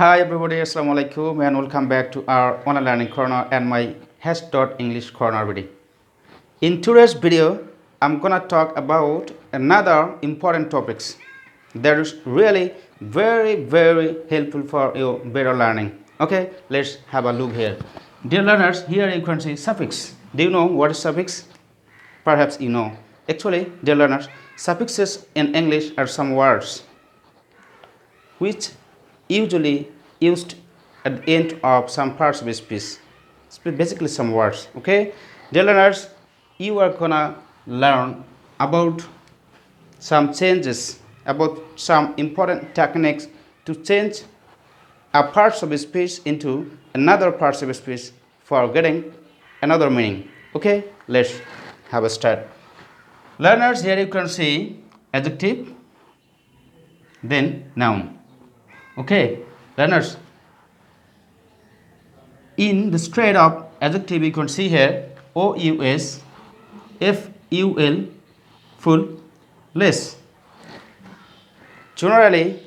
Hi everybody, Assalamu alaikum and welcome back to our online learning corner and my English corner video. In today's video, I'm gonna talk about another important topics that is really very helpful for your better learning. Okay, let's have a look here. Dear learners, here you can see suffix. Do you know what is suffix? Perhaps you know. Actually, dear learners, suffixes in English are some words which usually used at the end of some parts of a speech. Basically some words. Okay, dear learners, you are gonna learn about some changes, about some important techniques to change a parts of a speech into another parts of a speech for getting another meaning. Okay, let's have a start. Learners, here you can see adjective, then noun. Okay, learners, in the straight up adjective you can see here OUS, FUL, full, less. Generally,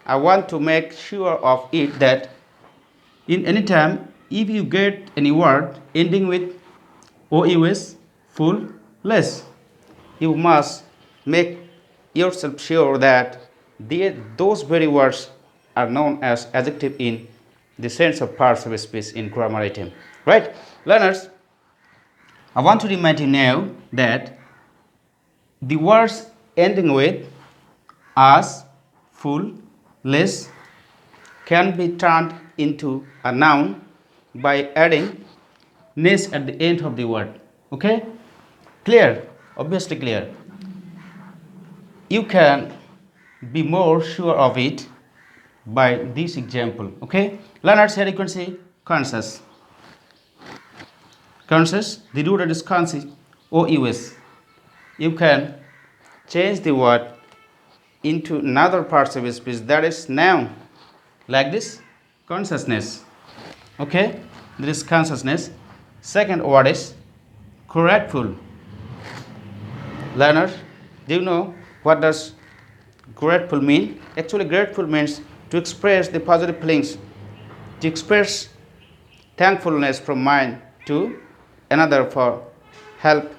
I want to make sure of it that in any time if you get any word ending with OUS, full, less, you must make yourself sure that those very words are known as adjective in the sense of parts of a speech in grammar item. Right? Learners, I want to remind you now that the words ending with as, full, less can be turned into a noun by adding ness at the end of the word. Okay? Clear? Obviously clear. You can be more sure of it by this example. Okay, learners, here you can see conscious. Conscious, the root that is conscious, OUS. You can change the word into another part of a speech that is noun, like this, consciousness. Okay, there is consciousness. Second word is grateful. Learners, do you know what does grateful mean? Actually, grateful means to express the positive feelings, to express thankfulness from mind to another for help,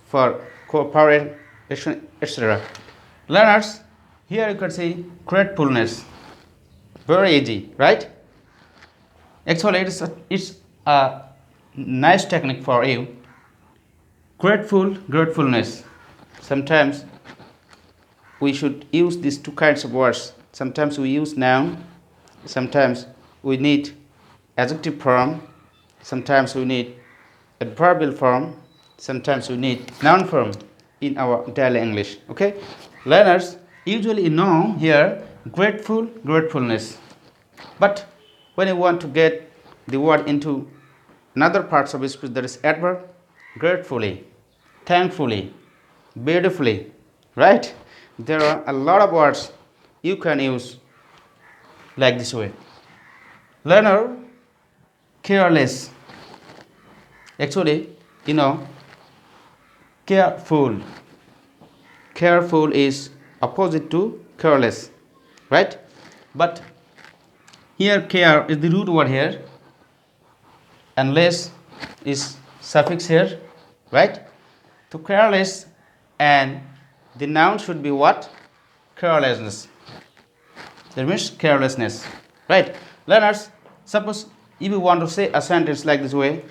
for cooperation, etc. Learners, here you can see gratefulness. Very easy, right? Actually, it's a nice technique for you. Gratefulness. Sometimes we should use these two kinds of words. Sometimes we use noun, sometimes we need adjective form, sometimes we need adverbial form, sometimes we need noun form in our daily English. Okay, learners, usually you know here gratefulness, but when you want to get the word into another parts of speech, that is adverb, gratefully, thankfully, beautifully, right? There are a lot of words you can use like this way. Learner, careless. Actually, you know, careful. Careful is opposite to careless, right? But here care is the root word here, and less is suffix here, right? To careless, and the noun should be what? Carelessness. That means carelessness, right? Learners, suppose if you want to say a sentence like this way,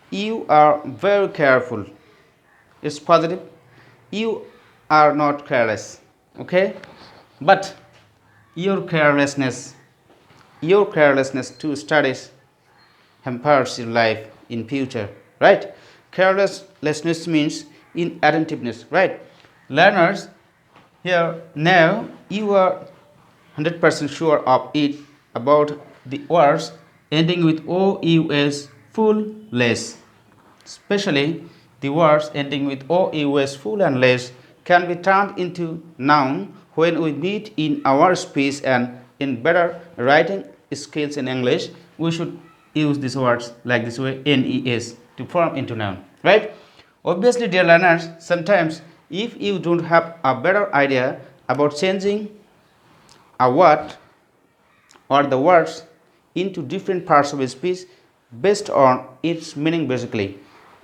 you are very careful. It's positive. You are not careless, okay? But your carelessness to studies hampers your life in future, right? Carelessness means inattentiveness, right? Learners, here now you are 100% sure of it about the words ending with OUS, full, less. Especially the words ending with OUS, full and less can be turned into noun when we meet in our speech, and in better writing skills in English, we should use these words like this way, NES, to form into noun, right? Obviously, dear learners, sometimes if you don't have a better idea about changing a word or the words into different parts of a speech based on its meaning basically.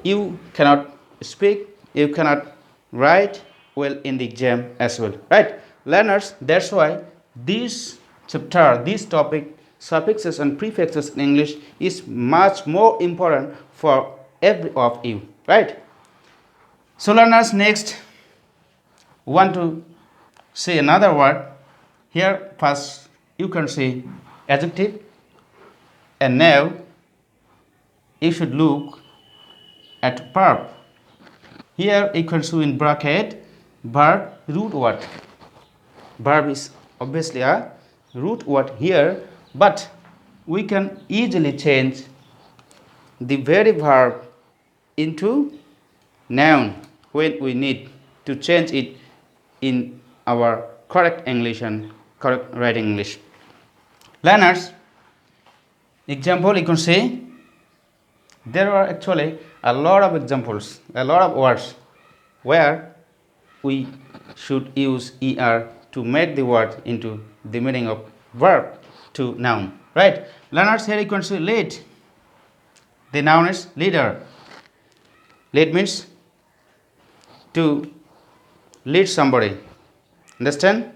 You cannot speak, you cannot write well in the exam as well, right? Learners, that's why this chapter, this topic, suffixes and prefixes in English is much more important for every of you, right? So learners, next want to say another word. Here first you can say adjective, and now you should look at verb. Here you can see in bracket verb root word. Verb is obviously a root word here, but we can easily change the very verb into noun when we need to change it in our correct English and correct writing English. Learners, example you can say there are actually a lot of examples, a lot of words where we should use er to make the word into the meaning of verb to noun, right? Learners, here you can say lead. The noun is leader. Lead means to lead somebody, understand?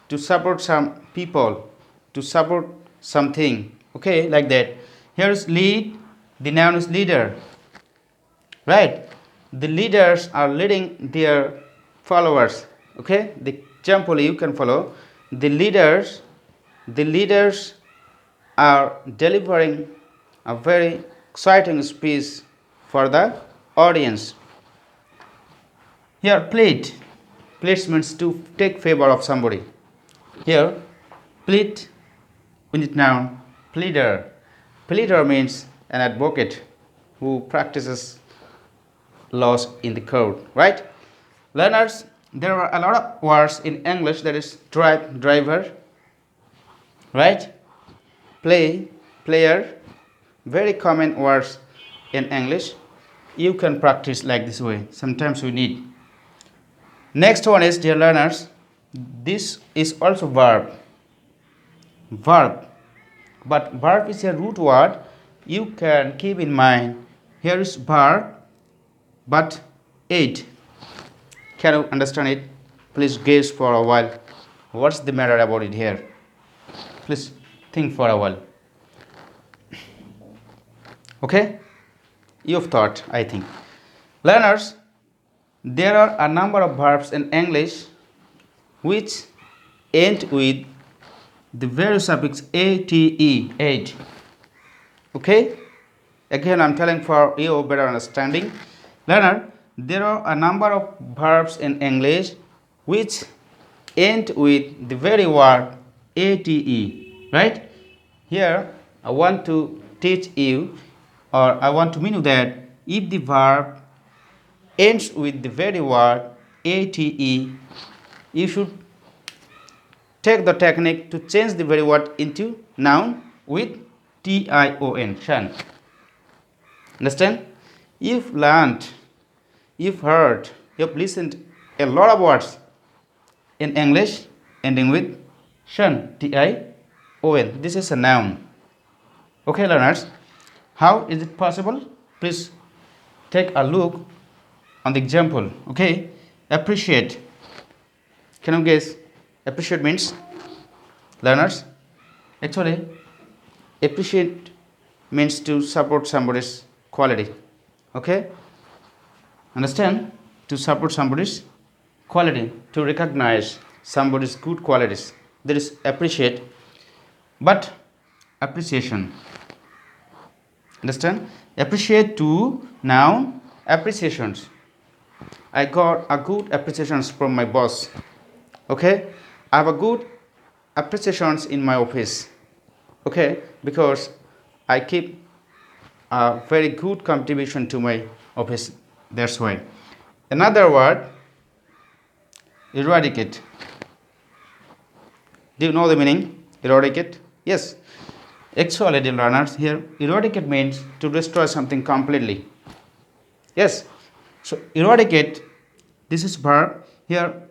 To support some people, to support something, okay, like that. Here is lead, the noun is leader, right? The leaders are leading their followers, okay? The example you can follow, the leaders are delivering a very exciting speech for the audience. Here plead means to take favor of somebody. Here plead, we need noun pleader. Pleader means an advocate who practices laws in the court, right? Learners, there are a lot of words in English, that is driver, right? Play, player, very common words in English. You can practice like this way. Sometimes we need. Next one is, dear learners, this is also verb. Verb. But verb is a root word. You can keep in mind, here is verb, but 8. Can you understand it? Please gaze for a while. What's the matter about it here? Please think for a while. Okay? You've thought, I think. Learners, there are a number of verbs in English which end with the very suffix ate, ate. Okay? Again, I'm telling for you better understanding. Learner, there are a number of verbs in English which end with the very word ate, right? Here, I want to teach you, or I want to mean that if the verb ends with the very word ate, you should take the technique to change the very word into noun with tion, shun. Understand? You've learned, you've heard, you've listened a lot of words in English ending with shun, tion. This is a noun. Okay, learners, how is it possible? Please take a look on the example. Okay, appreciate. Can you guess? Appreciate means, learners, actually appreciate means to support somebody's quality. Okay, understand? To support somebody's quality, to recognize somebody's good qualities, that is appreciate. But appreciation, understand? Appreciate to noun appreciations. I got a good appreciations from my boss. Okay, I have a good appreciations in my office. Okay, because I keep a very good contribution to my office. That's why. Another word, eradicate. Do you know the meaning? Eradicate? Yes. Actually, dear learners, here eradicate means to destroy something completely. Yes. So eradicate, this is verb. Here,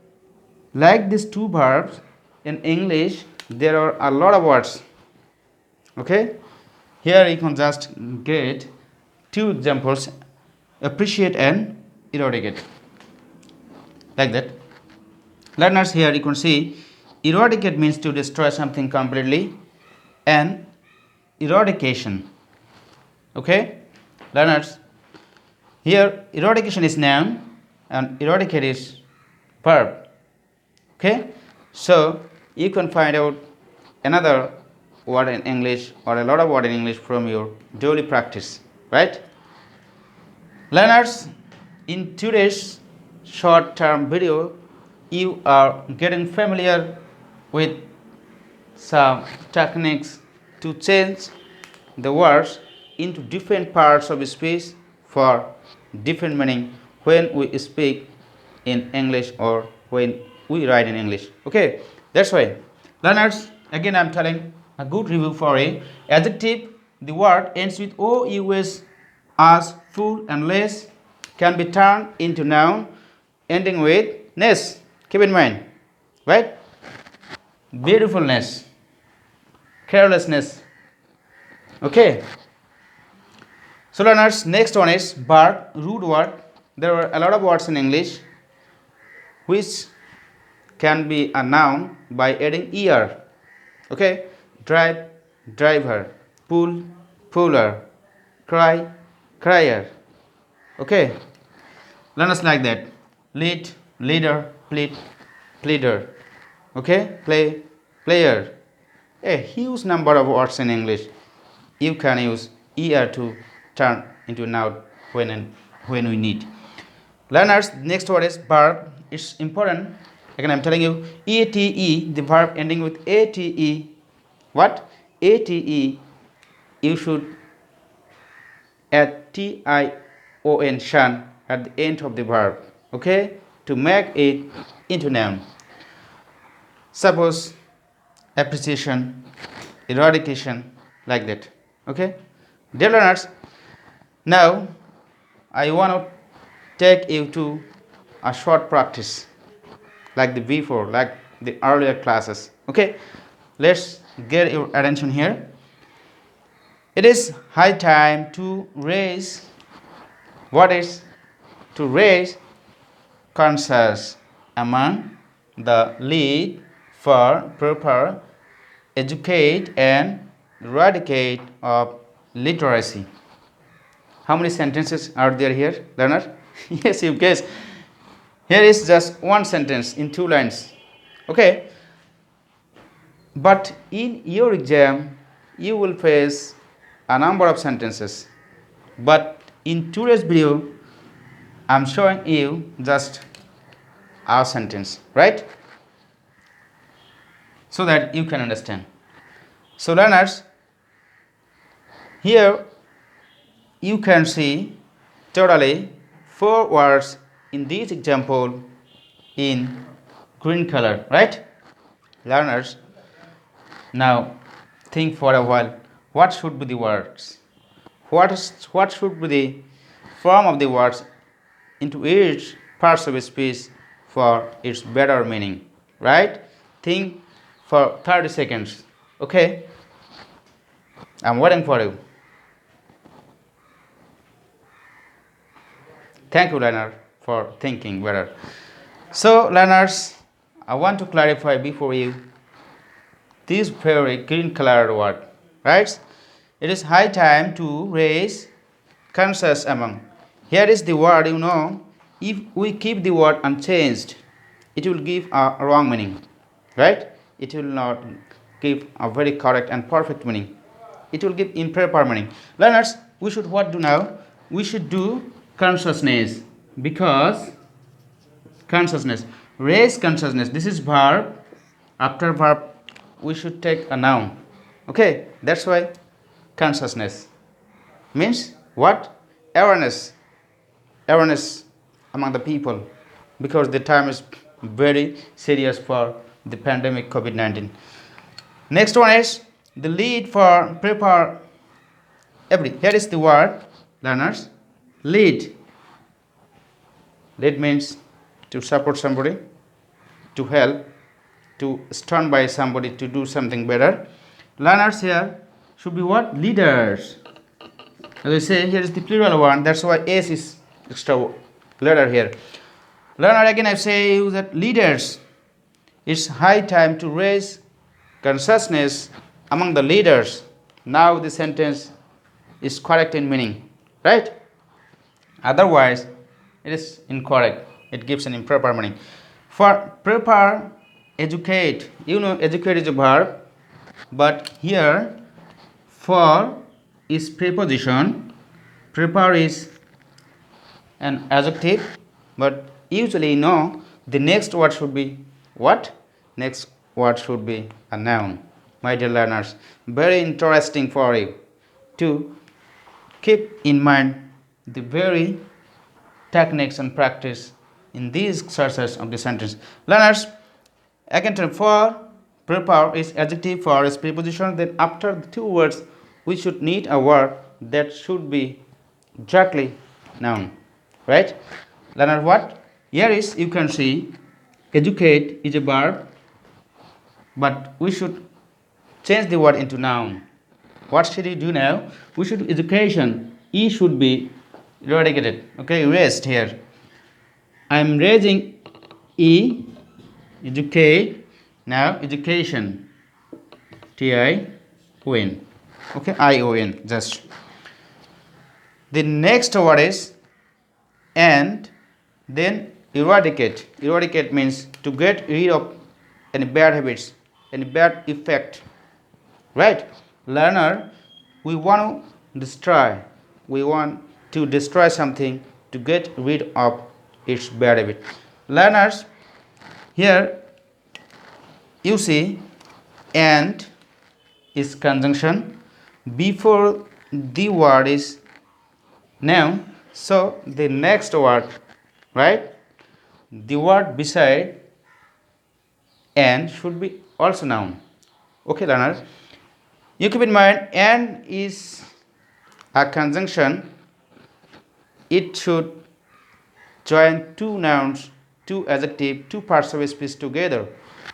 like these two verbs in English, there are a lot of words. Okay, here you can just get two examples: appreciate and eradicate, like that. Learners, here you can see eradicate means to destroy something completely, and eradication. Okay, learners, here eradication is noun and eradicate is verb. Okay, so you can find out another word in English or a lot of word in English from your daily practice, right? Learners, in today's short term video, you are getting familiar with some techniques to change the words into different parts of speech for different meaning when we speak in English or when we write in English. Okay, that's why. Learners, again I'm telling a good review for a adjective. The word ends with OUS as full and less can be turned into noun ending with ness. Keep in mind, right? Beautifulness, carelessness. Okay. So learners, next one is verb, root word. There are a lot of words in English which can be a noun by adding er. Okay, drive, driver, pull, puller, cry, crier. Okay, learners like that. Lead, leader, plead, pleader. Okay, play, player. A huge number of words in English. You can use er to turn into noun when we need. Learners, next word is verb. It's important. Again, I'm telling you, ate, the verb ending with ate. What? Ate. You should add tion, shan, at the end of the verb. Okay? To make it into noun. Suppose appreciation, eradication, like that. Okay? Dear learners, now I want to take you to a short practice like the before, like the earlier classes. Okay, let's get your attention here. It is high time to raise, what is to raise conscience among the lead for proper educate and eradicate of literacy. How many sentences are there here, learner? Yes, you guess. Here is just one sentence in 2 lines. Okay. But in your exam, you will face a number of sentences. But in today's video, I'm showing you just a sentence, right? So that you can understand. So learners, here you can see totally 4 words in this example in green color, right? Learners, now think for a while, what should be the words? What should be the form of the words into each parts of a speech for its better meaning, right? Think for 30 seconds, okay? I'm waiting for you. Thank you, learner, for thinking better. So, learners, I want to clarify before you this very green colored word, right? It is high time to raise conscience among. Here is the word, you know. If we keep the word unchanged, it will give a wrong meaning, right? It will not give a very correct and perfect meaning. It will give improper meaning. Learners, we should what do now? We should do consciousness, because consciousness, raise consciousness. This is verb. After verb, we should take a noun. Okay, that's why consciousness means what? Awareness. Awareness among the people, because the time is very serious for the pandemic COVID-19. Next one is the lead for prepare every. Here is the word, learners. Lead. Lead means to support somebody, to help, to stand by somebody to do something better. Learners, here should be what? Leaders. As I say, here is the plural one. That's why S is extra letter here. Learner, again I say you that leaders. It's high time to raise consciousness among the leaders. Now the sentence is correct in meaning, right? Otherwise, it is incorrect. It gives an improper meaning. For prepare, educate. You know, educate is a verb, but here for is preposition. Prepare is an adjective, but usually no. The next word should be what? Next word should be a noun. My dear learners, very interesting for you to keep in mind the very techniques and practice in these exercises of the sentence. Learners, again for prepare is adjective, for is preposition, then after the two words we should need a word that should be exactly noun, right? Learner, what? Here is, you can see, educate is a verb, but we should change the word into noun. What should we do now? We should education. E should be eradicated. Okay, erased here. I am raising E, educate. Now education. T-I-O-N. Okay, I-O-N. Just. The next word is and, then eradicate. Eradicate means to get rid of any bad habits, any bad effect. Right? Learner, we want to destroy. We want to destroy something to get rid of its bad habit. Learners, here you see and is conjunction. Before the word is noun, so the next word, right? The word beside and should be also noun. Okay, learners. You keep in mind, and is a conjunction. It should join two nouns, two adjectives, two parts of a speech together.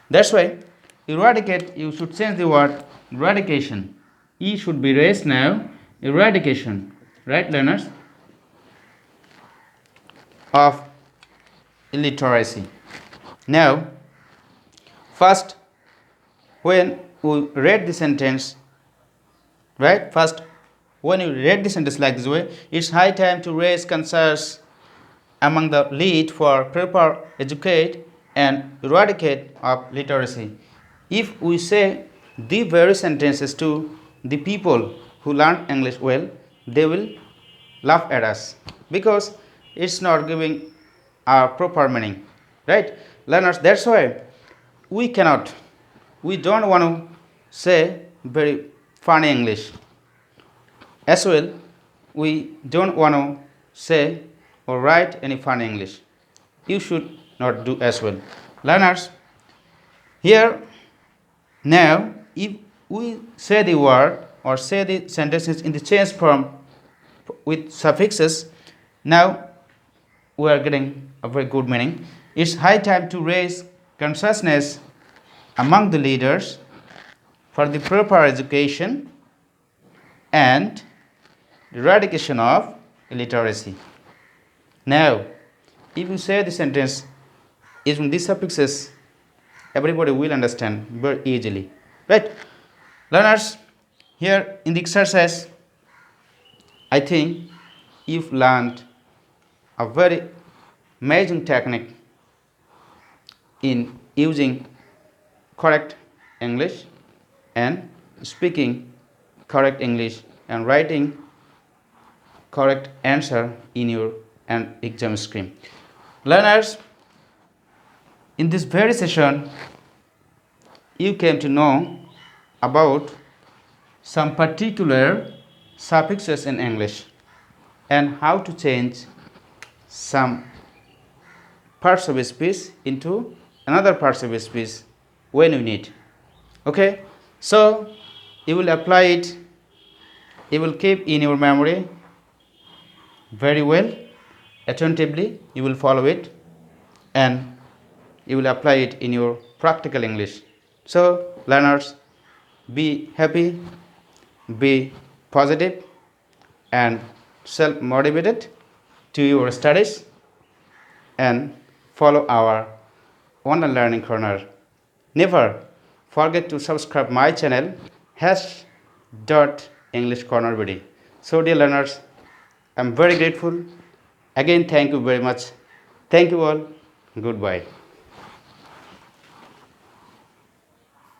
That's why eradicate, you should change the word eradication. E should be raised now. Eradication. Right, learners? Of illiteracy. Now, first, when we read the sentence, right? First, when you read the sentence like this way, it's high time to raise concerns among the lead for prepare, educate, and eradicate of literacy. If we say the very sentences to the people who learn English well, they will laugh at us because it's not giving a proper meaning, right? Learners, that's why we don't want to say very funny English. As well, we don't want to say or write any funny English. You should not do as well. Learners, here now if we say the word or say the sentences in the change form with suffixes, now we are getting a very good meaning. It's high time to raise consciousness among the leaders for the proper education and eradication of illiteracy. Now, if you say the sentence using these suffixes, everybody will understand very easily. Right? Learners, here in the exercise, I think you've learned a very amazing technique in using correct English and speaking correct English and writing correct answer in your exam screen. Learners, in this very session, you came to know about some particular suffixes in English and how to change some parts of a speech into another parts of a speech when you need. Okay, so you will apply it, you will keep in your memory very well, attentively you will follow it, and you will apply it in your practical English. So learners, be happy, be positive and self-motivated to your studies and follow our online learning corner. Never forget to subscribe my channel English Corner video. So dear learners, I'm very grateful. Again, thank you very much. Thank you all. Goodbye.